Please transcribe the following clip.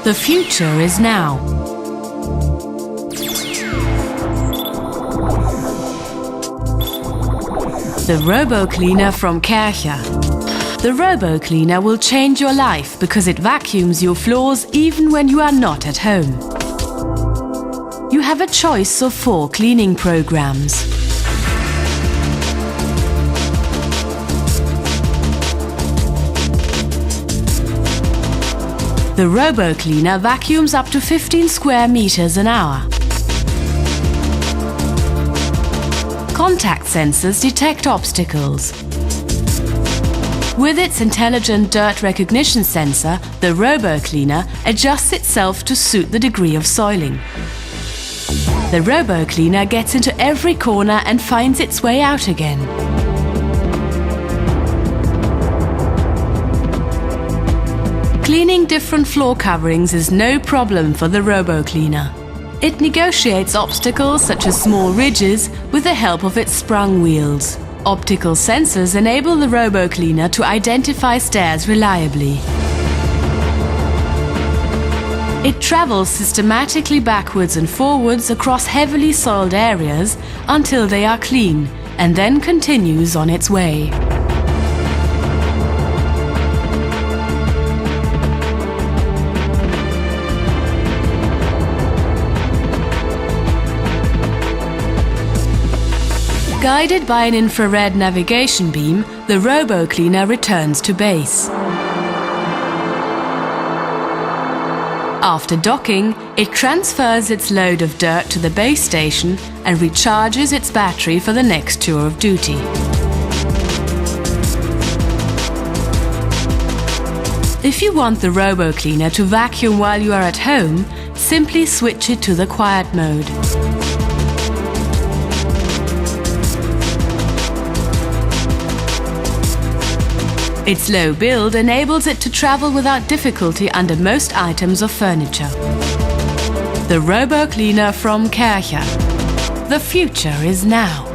The future is now. The Robo-Cleaner from Kärcher. The Robo-Cleaner will change your life because it vacuums your floors even when you are not at home. You have a choice of 4 cleaning programs. The Robo-Cleaner vacuums up to 15 square meters an hour. Contact sensors detect obstacles. With its intelligent dirt recognition sensor, the Robo-Cleaner adjusts itself to suit the degree of soiling. The Robo-Cleaner gets into every corner and finds its way out again. Cleaning different floor coverings is no problem for the Robo-Cleaner. It negotiates obstacles such as small ridges with the help of its sprung wheels. Optical sensors enable the Robo-Cleaner to identify stairs reliably. It travels systematically backwards and forwards across heavily soiled areas until they are clean, and then continues on its way. Guided by an infrared navigation beam, the Robo-Cleaner returns to base. After docking, it transfers its load of dirt to the base station and recharges its battery for the next tour of duty. If you want the Robo-Cleaner to vacuum while you are at home, simply switch it to the quiet mode. Its low build enables it to travel without difficulty under most items of furniture. The Robo-Cleaner from Kärcher. The future is now.